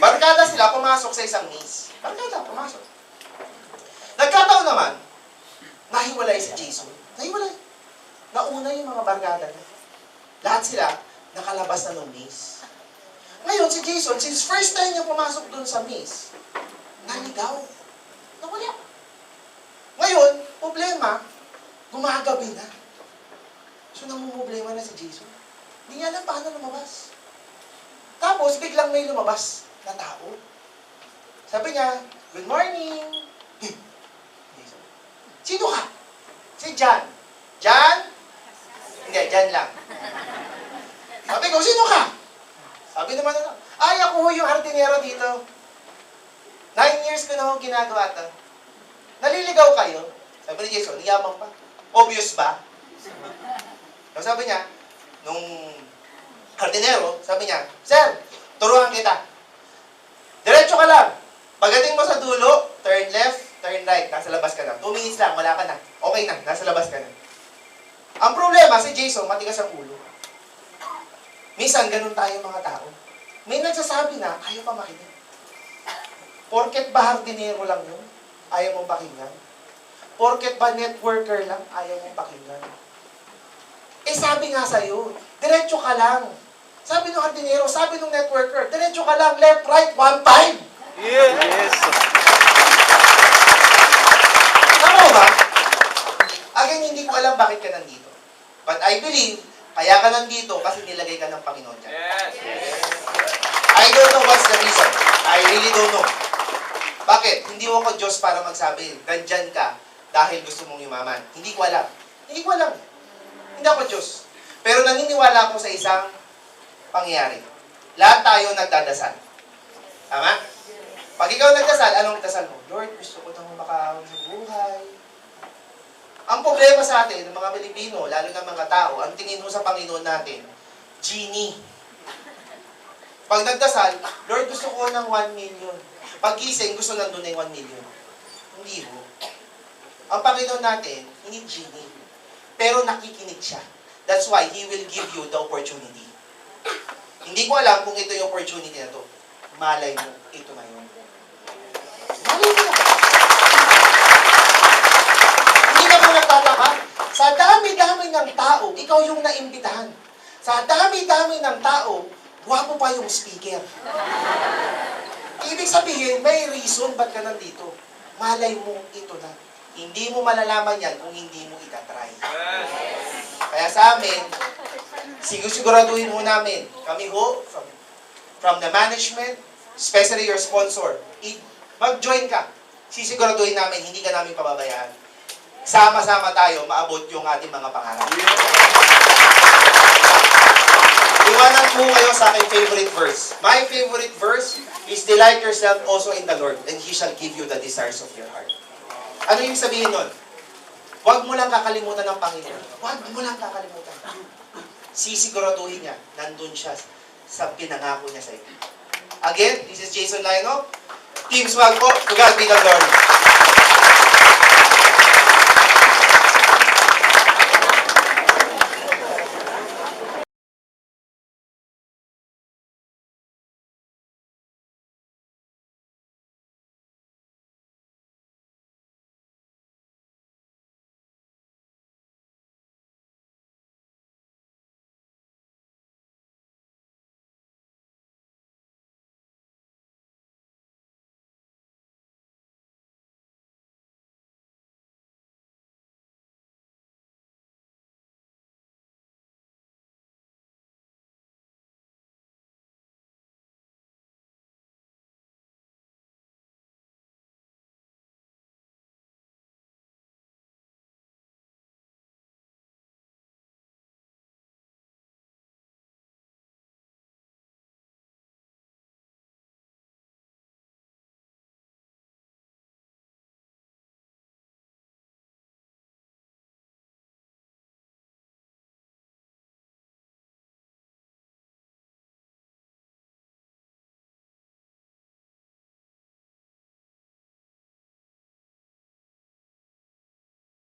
Barkada sila, pumasok sa isang maze. Barkada, pumasok. Nagkataon naman, nahiwalay si Jason. Nahiwalay. Nauna yung mga barkada niya. Lahat sila, nakalabas na ng maze. Ngayon, si Jason, since first time niya pumasok dun sa maze, naligaw. Nawala. Ngayon, problema, gumagabi na. So, namumblema na si Jason. Hindi niya alam paano lumabas. Tapos, biglang may lumabas na tao. Sabi niya, "Good morning." Sino ka? Si John. John? Hindi, John lang. Sabi ko, sino ka? Sabi naman na, ay, ako ho yung hardinero dito. 9 years ko na ho ginagawa ito. Naliligaw kayo? Sabi ni Jason, yaman pa. Obvious ba? So, sabi niya, nung hardinero, sabi niya, "Sir, turuan kita. Diretso ka lang. Pagdating mo sa dulo, turn left, turn right, nasa labas ka na. 2 minutes lang, wala ka na. Okay na, nasa labas ka na." Ang problema, si Jason, matigas ang ulo. Minsan, ganun tayo mga tao. May nagsasabi na, ayaw pa makinig. Porket ba hardinero lang yun, ayaw mong pakinggan. Porket ba networker lang, ayaw mong pakinggan. Eh sabi nga sa'yo, diretso ka lang. Sabi nung hardinero, sabi nung networker, diretso ka lang, left, right, 1-5. Yes. Tama ba? Again, hindi ko alam bakit ka nandito. But I believe, kaya ka nandito kasi nilagay ka ng Panginoon dyan. I don't know what's the reason. I really don't know. Bakit? Hindi mo ako Diyos para magsabi, nandyan ka dahil gusto mong yumaman. Hindi ko alam. Hindi ko alam. Hindi ako Diyos. Pero naniniwala ako sa isang pangyayari. Lahat tayo nagdadasal. Tama? Pag ikaw nagdasal, anong dasal mo? Lord, gusto ko nang makahawag sa buhay. Ang problema sa atin, ng mga Pilipino, lalo ng mga tao, ang tingin mo sa Panginoon natin, genie. Pag nagdasal, Lord, gusto ko ng 1 million. Pag gising, gusto nandun na yung 1 million. Hindi ho. Ang Panginoon natin, hindi genie. Pero nakikinig siya. That's why He will give you the opportunity. Hindi ko alam kung ito yung opportunity na to. Malay mo, ito na yun. Malay mo. Hindi ka ba nagtataka? Sa dami-dami ng tao, ikaw yung naimbitahan. Sa dami-dami ng tao, guwapo pa yung speaker. Ibig sabihin, may reason ba't ka nandito. Malay mo, ito na. Hindi mo malalaman yan kung hindi mo itatry. Kaya sa amin, siguraduhin mo namin, kami ho, from the management, especially your sponsor, mag-join ka. Sisiguraduhin namin, hindi ka namin pababayaan. Sama-sama tayo, maabot yung ating mga pangarap. Iwanan ko kayo sa aking favorite verse. My favorite verse is, "Delight yourself also in the Lord, and He shall give you the desires of your heart." Ano yung sabihin nun? Huwag mo lang kakalimutan ng Panginoon. Huwag mo lang kakalimutan. Sisiguraduhin niya, nandun siya sa pinangako niya sa iyo. Again, this is Jason Lionel. Team Swag po, to God be the glory.